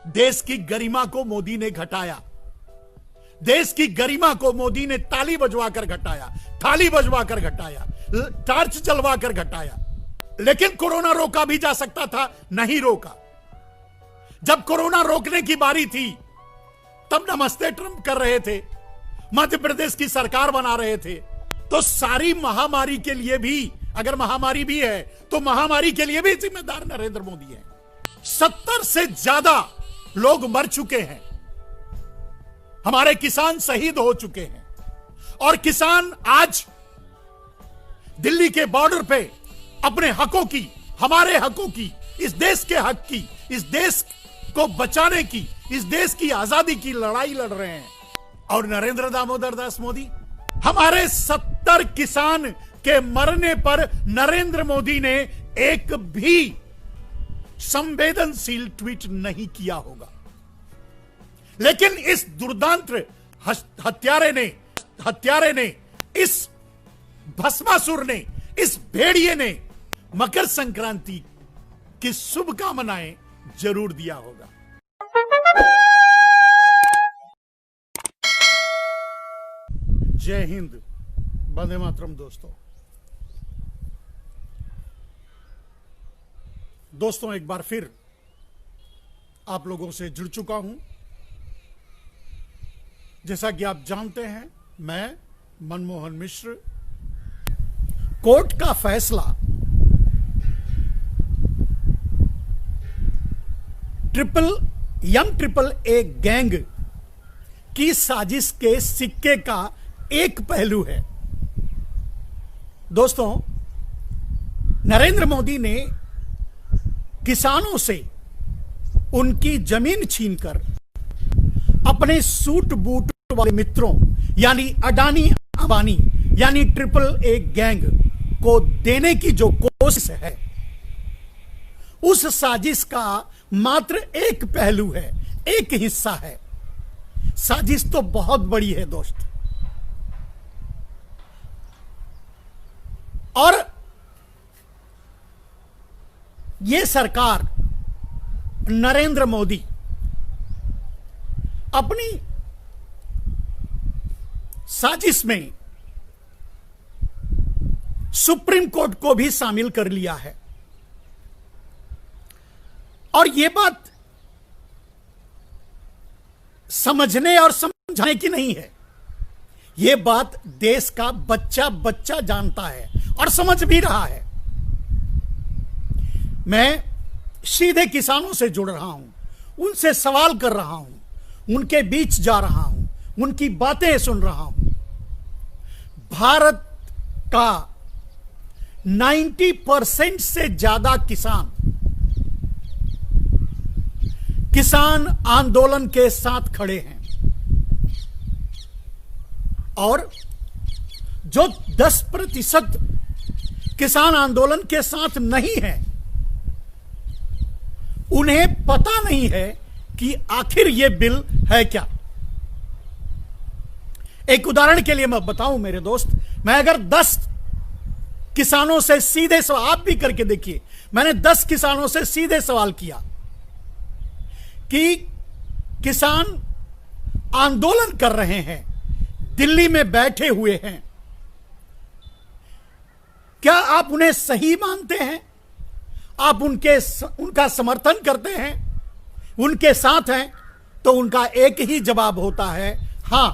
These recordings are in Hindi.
देश की गरिमा को मोदी ने घटाया। देश की गरिमा को मोदी ने ताली बजवाकर घटाया, थाली बजवाकर घटाया, टार्च जलवाकर घटाया। लेकिन कोरोना रोका भी जा सकता था, नहीं रोका। जब कोरोना रोकने की बारी थी तब नमस्ते ट्रंप कर रहे थे, मध्य प्रदेश की सरकार बना रहे थे। तो सारी महामारी के लिए भी, अगर महामारी भी है तो महामारी के लिए भी जिम्मेदार नरेंद्र मोदी है। 70 से ज्यादा लोग मर चुके हैं, हमारे किसान शहीद हो चुके हैं, और किसान आज दिल्ली के बॉर्डर पे अपने हकों की, हमारे हकों की, इस देश के हक की, इस देश को बचाने की, इस देश की आजादी की लड़ाई लड़ रहे हैं। और नरेंद्र दामोदर दास मोदी, हमारे 70 किसान के मरने पर नरेंद्र मोदी ने एक भी संवेदनशील ट्वीट नहीं किया होगा। लेकिन इस दुर्दांत हत्यारे ने, इस भस्मासुर ने, इस भेड़िए ने मकर संक्रांति की शुभकामनाएं जरूर दिया होगा। जय हिंद, वंदे मातरम। दोस्तों एक बार फिर आप लोगों से जुड़ चुका हूं। जैसा कि आप जानते हैं, मैं मनमोहन मिश्र। कोर्ट का फैसला ट्रिपल ए गैंग की साजिश के सिक्के का एक पहलू है। दोस्तों, नरेंद्र मोदी ने किसानों से उनकी जमीन छीनकर अपने सूट बूट वाले मित्रों यानी अडानी अंबानी यानी ट्रिपल ए गैंग को देने की जो कोशिश है, उस साजिश का मात्र एक पहलू है, एक हिस्सा है। साजिश तो बहुत बड़ी है दोस्त। और ये सरकार, नरेंद्र मोदी, अपनी साजिश में सुप्रीम कोर्ट को भी शामिल कर लिया है। और यह बात समझने और समझाने की नहीं है, यह बात देश का बच्चा बच्चा जानता है और समझ भी रहा है। मैं सीधे किसानों से जुड़ रहा हूं, उनसे सवाल कर रहा हूं, उनके बीच जा रहा हूं, उनकी बातें सुन रहा हूं। भारत का 90% से ज्यादा किसान आंदोलन के साथ खड़े हैं, और जो 10% किसान आंदोलन के साथ नहीं है, उन्हें पता नहीं है कि आखिर यह बिल है क्या। एक उदाहरण के लिए मैं बताऊं मेरे दोस्त, मैं अगर 10 किसानों से सीधे सवाल, आप भी करके देखिए, मैंने 10 किसानों से सीधे सवाल किया कि किसान आंदोलन कर रहे हैं, दिल्ली में बैठे हुए हैं, क्या आप उन्हें सही मानते हैं? आप उनका समर्थन करते हैं, उनके साथ हैं? तो उनका एक ही जवाब होता है, हां,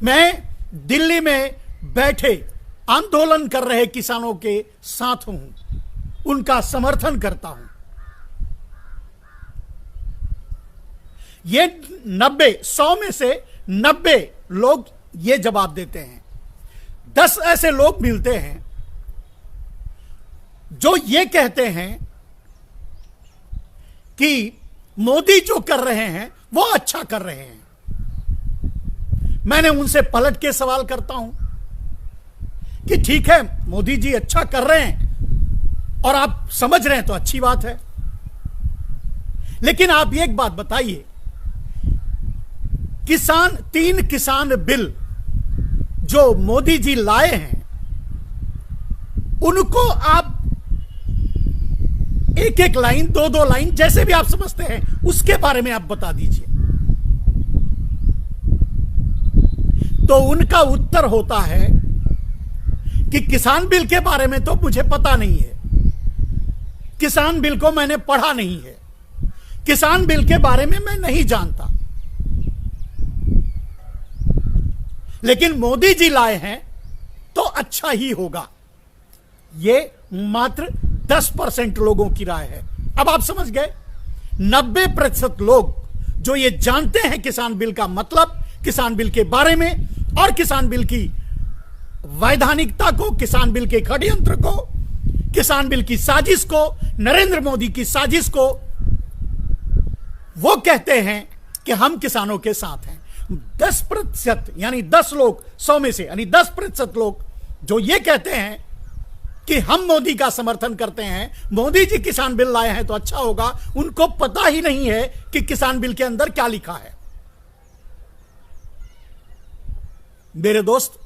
मैं दिल्ली में बैठे आंदोलन कर रहे किसानों के साथ हूं, उनका समर्थन करता हूं। ये 100 में से 90 लोग ये जवाब देते हैं। 10 ऐसे लोग मिलते हैं जो ये कहते हैं कि मोदी जो कर रहे हैं वो अच्छा कर रहे हैं। मैंने उनसे पलट के सवाल करता हूं कि ठीक है, मोदी जी अच्छा कर रहे हैं और आप समझ रहे हैं तो अच्छी बात है, लेकिन आप एक बात बताइए, 3 किसान बिल जो मोदी जी लाए हैं, उनको आप एक एक लाइन, दो दो लाइन, जैसे भी आप समझते हैं उसके बारे में आप बता दीजिए। तो उनका उत्तर होता है कि किसान बिल के बारे में तो मुझे पता नहीं है, किसान बिल को मैंने पढ़ा नहीं है, किसान बिल के बारे में मैं नहीं जानता, लेकिन मोदी जी लाए हैं तो अच्छा ही होगा। ये मात्र 10% लोगों की राय है। अब आप समझ गए, 90% लोग जो ये जानते हैं किसान बिल का मतलब, किसान बिल के बारे में और किसान बिल की वैधानिकता को, किसान बिल के षड्यंत्र को, किसान बिल की साजिश को, नरेंद्र मोदी की साजिश को, वो कहते हैं कि हम किसानों के साथ हैं। 10% यानी 10 लोग 100 में से, यानी 10% लोग जो ये कहते हैं कि हम मोदी का समर्थन करते हैं, मोदी जी किसान बिल लाए हैं तो अच्छा होगा, उनको पता ही नहीं है कि किसान बिल के अंदर क्या लिखा है। मेरे दोस्त,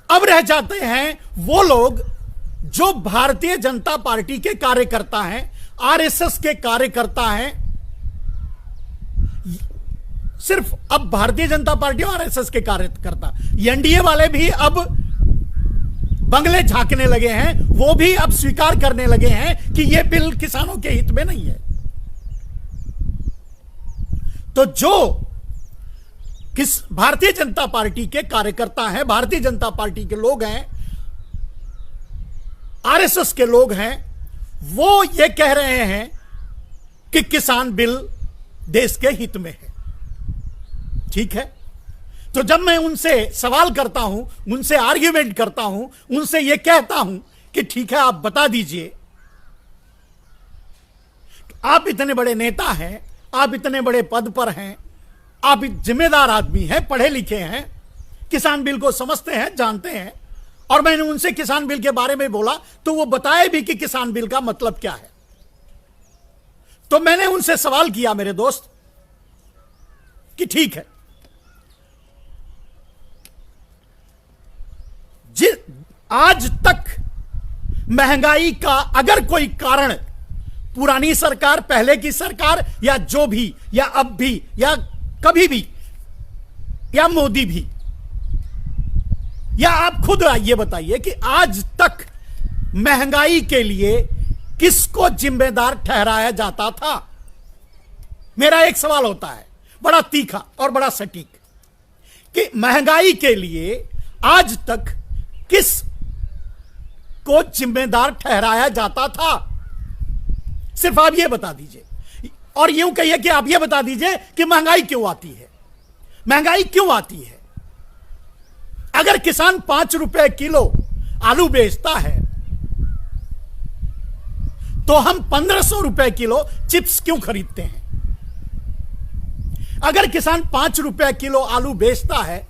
अब रह जाते हैं वो लोग जो भारतीय जनता पार्टी के कार्यकर्ता हैं, आरएसएस के कार्यकर्ता हैं। सिर्फ अब भारतीय जनता पार्टी और आरएसएस के कार्यकर्ता, एनडीए वाले भी अब बंगले झांकने लगे हैं, वो भी अब स्वीकार करने लगे हैं कि यह बिल किसानों के हित में नहीं है। तो जो किस भारतीय जनता पार्टी के कार्यकर्ता हैं, भारतीय जनता पार्टी के लोग हैं, आरएसएस के लोग हैं, वो ये कह रहे हैं कि किसान बिल देश के हित में है। ठीक है, तो जब मैं उनसे सवाल करता हूं, उनसे आर्ग्यूमेंट करता हूं, उनसे यह कहता हूं कि ठीक है आप बता दीजिए, आप इतने बड़े नेता हैं, आप इतने बड़े पद पर हैं, आप जिम्मेदार आदमी हैं, पढ़े लिखे हैं, किसान बिल को समझते हैं, जानते हैं, और मैंने उनसे किसान बिल के बारे में बोला तो वो बताए भी कि किसान बिल का मतलब क्या है। तो मैंने उनसे सवाल किया मेरे दोस्त कि ठीक है, आज तक महंगाई का अगर कोई कारण पुरानी सरकार, पहले की सरकार, या जो भी, या अब भी, या कभी भी, या मोदी भी, या आप खुद ये बताइए कि आज तक महंगाई के लिए किसको जिम्मेदार ठहराया जाता था। मेरा एक सवाल होता है बड़ा तीखा और बड़ा सटीक कि महंगाई के लिए आज तक किस को जिम्मेदार ठहराया जाता था। सिर्फ आप ये बता दीजिए, और यूं कहिए कि आप ये बता दीजिए कि महंगाई क्यों आती है, महंगाई क्यों आती है। अगर किसान 5 रुपए किलो आलू बेचता है तो हम 1500 रुपए किलो चिप्स क्यों खरीदते हैं। अगर किसान 5 रुपए किलो आलू बेचता है,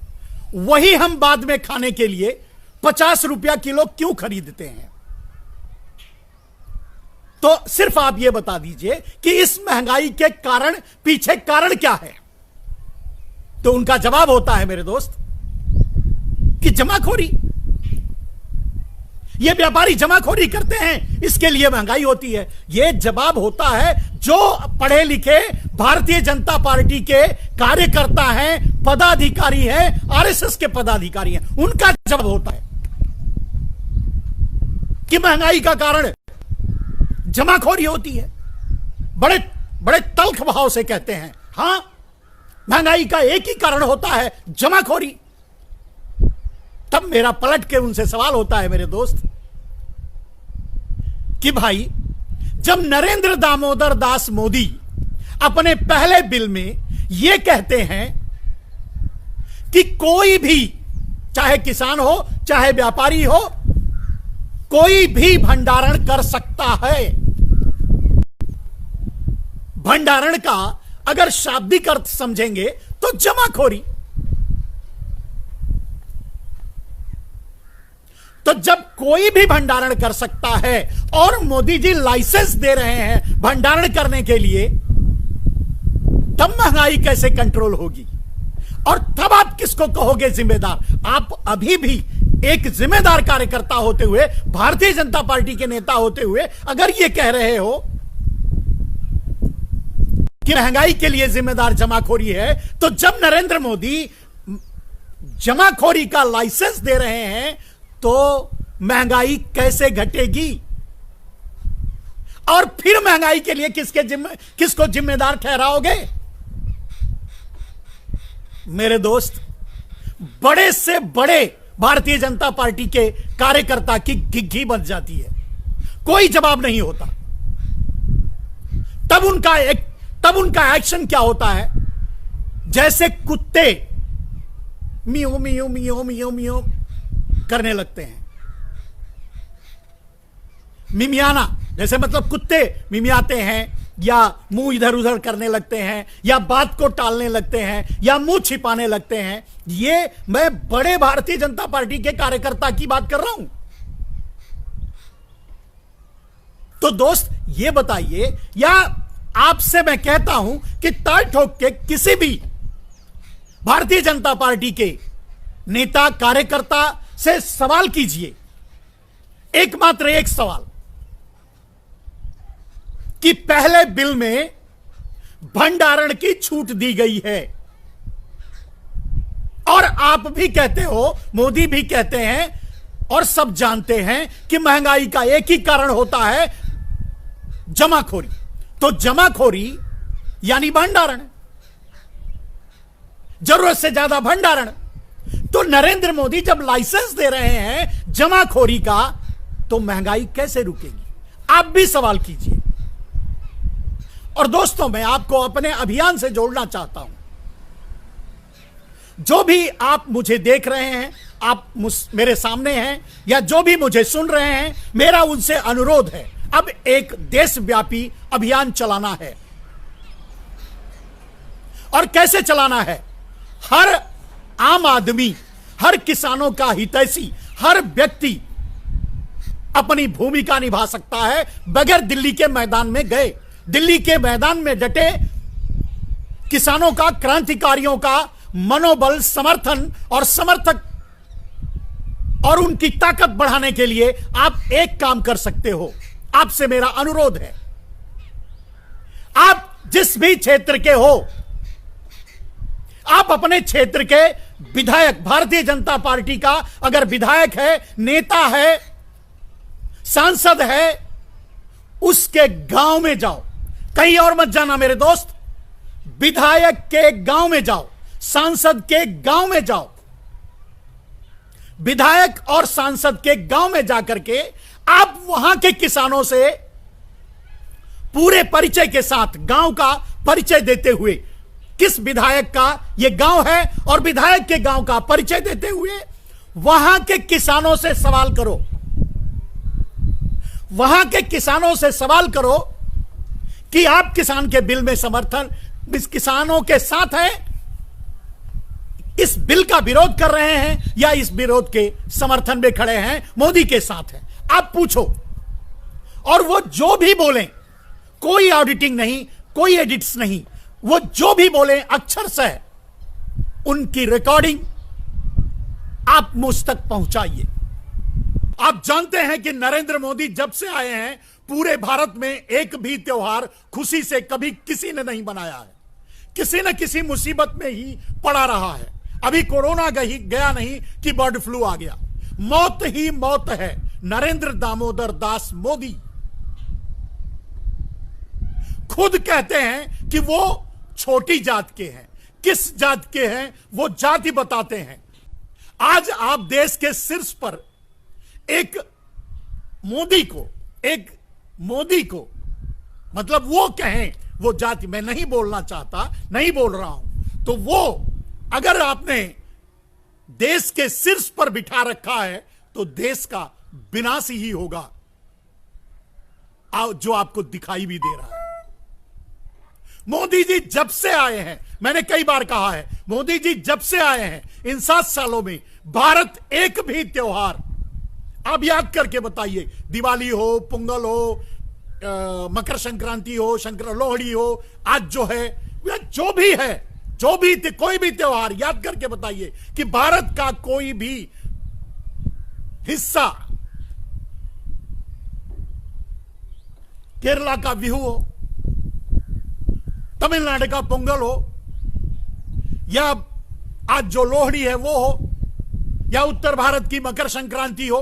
वही हम बाद में खाने के लिए 50 रुपया किलो क्यों खरीदते हैं। तो सिर्फ आप यह बता दीजिए कि इस महंगाई के कारण, पीछे कारण क्या है। तो उनका जवाब होता है मेरे दोस्त कि जमाखोरी, ये व्यापारी जमाखोरी करते हैं, इसके लिए महंगाई होती है। यह जवाब होता है जो पढ़े लिखे भारतीय जनता पार्टी के कार्यकर्ता हैं, पदाधिकारी हैं, आरएसएस के पदाधिकारी हैं, उनका जवाब होता है कि महंगाई का कारण जमाखोरी होती है। बड़े बड़े तल्ख भाव से कहते हैं, हां महंगाई का एक ही कारण होता है, जमाखोरी। तब मेरा पलट के उनसे सवाल होता है मेरे दोस्त कि भाई, जब नरेंद्र दामोदर दास मोदी अपने पहले बिल में यह कहते हैं कि कोई भी, चाहे किसान हो चाहे व्यापारी हो, कोई भी भंडारण कर सकता है। भंडारण का अगर शाब्दिक अर्थ समझेंगे तो जमाखोरी। तो जब कोई भी भंडारण कर सकता है और मोदी जी लाइसेंस दे रहे हैं भंडारण करने के लिए, तब महंगाई कैसे कंट्रोल होगी। और तब आप किसको कहोगे जिम्मेदार। आप अभी भी एक जिम्मेदार कार्यकर्ता होते हुए, भारतीय जनता पार्टी के नेता होते हुए अगर ये कह रहे हो कि महंगाई के लिए जिम्मेदार जमाखोरी है, तो जब नरेंद्र मोदी जमाखोरी का लाइसेंस दे रहे हैं तो महंगाई कैसे घटेगी? और फिर महंगाई के लिए किसको जिम्मेदार ठहराओगे? मेरे दोस्त, बड़े से बड़े भारतीय जनता पार्टी के कार्यकर्ता की घिघी बन जाती है, कोई जवाब नहीं होता। तब उनका एक्शन क्या होता है? जैसे कुत्ते मियो मियो मियो मियो मियो करने लगते हैं। मिमियाना, जैसे मतलब कुत्ते मिमियाते हैं, या मुंह इधर उधर करने लगते हैं, या बात को टालने लगते हैं, या मुंह छिपाने लगते हैं। ये मैं बड़े भारतीय जनता पार्टी के कार्यकर्ता की बात कर रहा हूं। तो दोस्त ये बताइए, या आपसे मैं कहता हूं कि ताल ठोक के किसी भी भारतीय जनता पार्टी के नेता कार्यकर्ता से सवाल कीजिए, एकमात्र एक सवाल, कि पहले बिल में भंडारण की छूट दी गई है, और आप भी कहते हो, मोदी भी कहते हैं, और सब जानते हैं कि महंगाई का एक ही कारण होता है, जमाखोरी। तो जमाखोरी यानी भंडारण, जरूरत से ज्यादा भंडारण। तो नरेंद्र मोदी जब लाइसेंस दे रहे हैं जमाखोरी का, तो महंगाई कैसे रुकेगी? आप भी सवाल कीजिए। और दोस्तों, मैं आपको अपने अभियान से जोड़ना चाहता हूं। जो भी आप मुझे देख रहे हैं, आप मेरे सामने हैं, या जो भी मुझे सुन रहे हैं, मेरा उनसे अनुरोध है, अब एक देशव्यापी अभियान चलाना है। और कैसे चलाना है? हर आम आदमी, हर किसानों का हितैषी, हर व्यक्ति अपनी भूमिका निभा सकता है, बगैर दिल्ली के मैदान में गए। दिल्ली के मैदान में डटे किसानों का, क्रांतिकारियों का मनोबल, समर्थन और समर्थक और उनकी ताकत बढ़ाने के लिए आप एक काम कर सकते हो। आपसे मेरा अनुरोध है, आप जिस भी क्षेत्र के हो, आप अपने क्षेत्र के विधायक, भारतीय जनता पार्टी का अगर विधायक है, नेता है, सांसद है, उसके गांव में जाओ, कहीं और मत जाना मेरे दोस्त। विधायक के गांव में जाओ, सांसद के गांव में जाओ। विधायक और सांसद के गांव में जाकर के आप वहां के किसानों से पूरे परिचय के साथ, गांव का परिचय देते हुए, किस विधायक का यह गांव है और विधायक के गांव का परिचय देते हुए वहां के किसानों से सवाल करो। वहां के किसानों से सवाल करो कि आप किसान के बिल में समर्थन, इस किसानों के साथ हैं, इस बिल का विरोध कर रहे हैं, या इस विरोध के समर्थन में खड़े हैं, मोदी के साथ हैं। आप पूछो, और वो जो भी बोलें, कोई ऑडिटिंग नहीं, कोई एडिट्स नहीं, वो जो भी बोले अक्षर से उनकी रिकॉर्डिंग आप मुझ तक पहुंचाइए। आप जानते हैं कि नरेंद्र मोदी जब से आए हैं, पूरे भारत में एक भी त्योहार खुशी से कभी किसी ने नहीं मनाया है। किसी न किसी मुसीबत में ही पड़ा रहा है। अभी कोरोना गया नहीं कि बर्ड फ्लू आ गया। मौत ही मौत है। नरेंद्र दामोदर दास मोदी खुद कहते हैं कि वो छोटी जात के हैं। किस जात के हैं वो जाति बताते हैं। आज आप देश के शीर्ष पर एक मोदी को मतलब वो कहें, वो जाति, मैं नहीं बोलना चाहता, नहीं बोल रहा हूं, तो वो अगर आपने देश के शीर्ष पर बिठा रखा है तो देश का विनाश ही होगा, जो आपको दिखाई भी दे रहा है। मोदी जी जब से आए हैं, मैंने कई बार कहा है, मोदी जी जब से आए हैं इन 7 सालों में भारत एक भी त्योहार, आप याद करके बताइए, दिवाली हो, पोंगल हो, मकर संक्रांति हो, लोहड़ी हो, आज जो है, जो भी है, कोई भी त्योहार याद करके बताइए कि भारत का कोई भी हिस्सा केरला का बिहू हो, तमिलनाडु का पोंगल हो, या आज जो लोहड़ी है वो हो, या उत्तर भारत की मकर संक्रांति हो,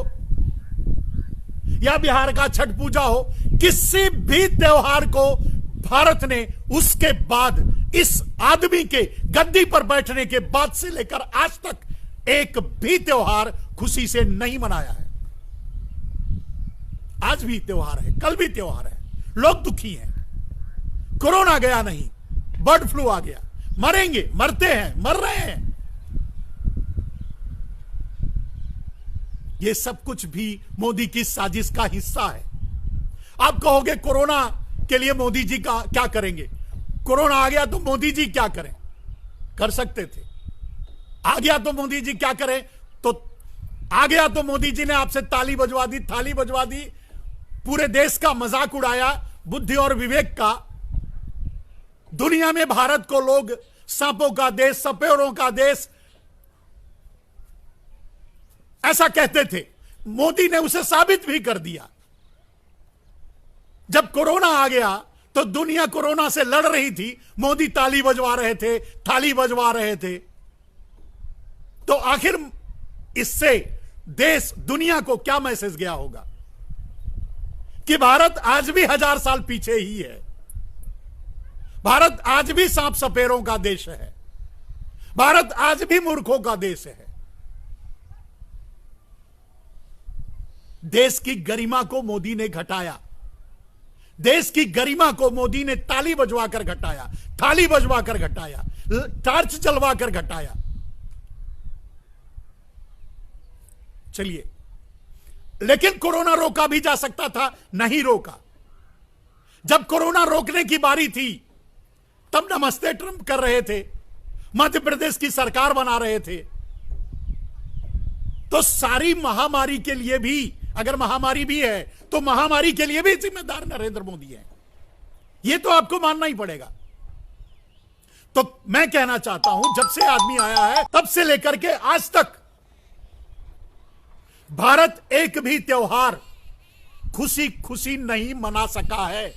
या बिहार का छठ पूजा हो, किसी भी त्योहार को भारत ने उसके बाद इस आदमी के गद्दी पर बैठने के बाद से लेकर आज तक एक भी त्योहार खुशी से नहीं मनाया है। आज भी त्योहार है, कल भी त्योहार है, लोग दुखी हैं। कोरोना गया नहीं, बर्ड फ्लू आ गया, मरेंगे, मरते हैं, मर रहे हैं। ये सब कुछ भी मोदी की साजिश का हिस्सा है। आप कहोगे कोरोना के लिए मोदी जी का क्या करेंगे? कोरोना आ गया तो मोदी जी क्या करें? कर सकते थे। आ गया तो मोदी जी क्या करें? तो आ गया तो मोदी जी ने आपसे ताली बजवा दी, थाली बजवा दी, पूरे देश का मजाक उड़ाया, बुद्धि और विवेक का। दुनिया में भारत को लोग सांपों का देश, सपेरों का देश ऐसा कहते थे। मोदी ने उसे साबित भी कर दिया। जब कोरोना आ गया तो दुनिया कोरोना से लड़ रही थी, मोदी ताली बजवा रहे थे, थाली बजवा रहे थे। तो आखिर इससे देश, दुनिया को क्या मैसेज गया होगा कि भारत आज भी 1000 साल पीछे ही है। भारत आज भी सांप सपेरों का देश है। भारत आज भी मूर्खों का देश है। देश की गरिमा को मोदी ने घटाया। देश की गरिमा को मोदी ने ताली बजवाकर घटाया, थाली बजवाकर घटाया, टार्च जलवाकर घटाया। चलिए, लेकिन कोरोना रोका भी जा सकता था, नहीं रोका। जब कोरोना रोकने की बारी थी तब नमस्ते ट्रंप कर रहे थे, मध्य प्रदेश की सरकार बना रहे थे। तो सारी महामारी के लिए भी, अगर महामारी भी है तो महामारी के लिए भी जिम्मेदार नरेंद्र मोदी है। यह तो आपको मानना ही पड़ेगा। तो मैं कहना चाहता हूं, जब से आदमी आया है तब से लेकर के आज तक भारत एक भी त्योहार खुशी खुशी नहीं मना सका है।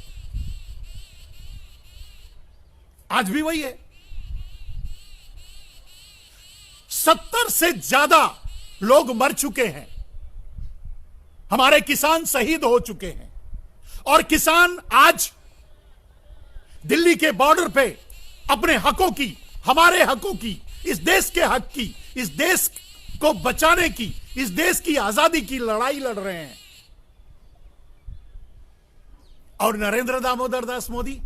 आज भी वही है। 70 से ज्यादा लोग मर चुके हैं। हमारे किसान शहीद हो चुके हैं। और किसान आज दिल्ली के बॉर्डर पे अपने हकों की, हमारे हकों की, इस देश के हक की, इस देश को बचाने की, इस देश की आजादी की लड़ाई लड़ रहे हैं। और नरेंद्र दामोदर दास मोदी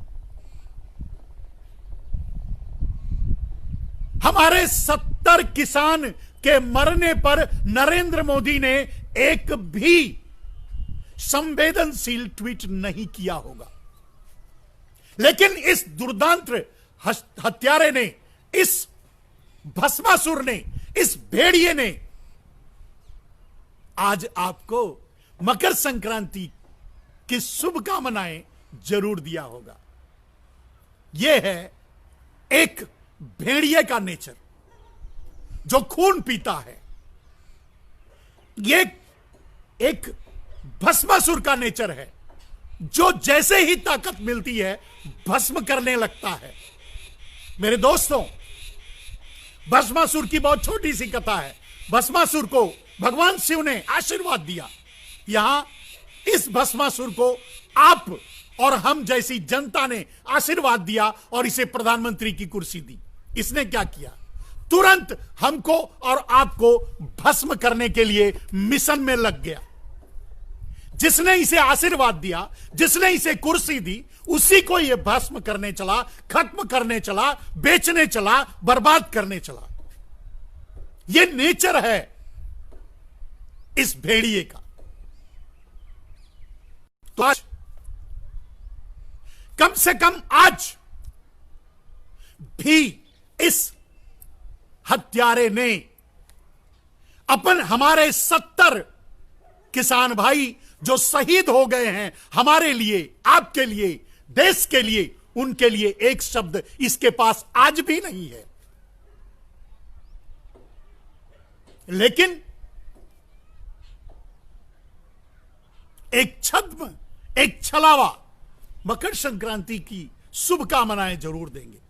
हमारे 70 किसान के मरने पर नरेंद्र मोदी ने एक भी संवेदनशील ट्वीट नहीं किया होगा। लेकिन इस दुर्दांत हत्यारे ने, इस भस्मासुर ने, इस भेड़िए ने आज आपको मकर संक्रांति की शुभकामनाएं जरूर दिया होगा। यह है एक भेड़िए का नेचर जो खून पीता है। यह एक भस्मासुर का नेचर है जो जैसे ही ताकत मिलती है भस्म करने लगता है। मेरे दोस्तों, भस्मासुर की बहुत छोटी सी कथा है। भस्मासुर को भगवान शिव ने आशीर्वाद दिया। यहां इस भस्मासुर को आप और हम जैसी जनता ने आशीर्वाद दिया और इसे प्रधानमंत्री की कुर्सी दी। इसने क्या किया? तुरंत हमको और आपको भस्म करने के लिए मिशन में लग गया। जिसने इसे आशीर्वाद दिया, जिसने इसे कुर्सी दी, उसी को यह भस्म करने चला, खत्म करने चला, बेचने चला, बर्बाद करने चला। यह नेचर है इस भेड़िए का। तो आज कम से कम आज भी इस हत्यारे ने हमारे 70 किसान भाई जो शहीद हो गए हैं हमारे लिए, आपके लिए, देश के लिए, उनके लिए एक शब्द इसके पास आज भी नहीं है। लेकिन एक छद्म, एक छलावा मकर संक्रांति की शुभकामनाएं जरूर देंगे।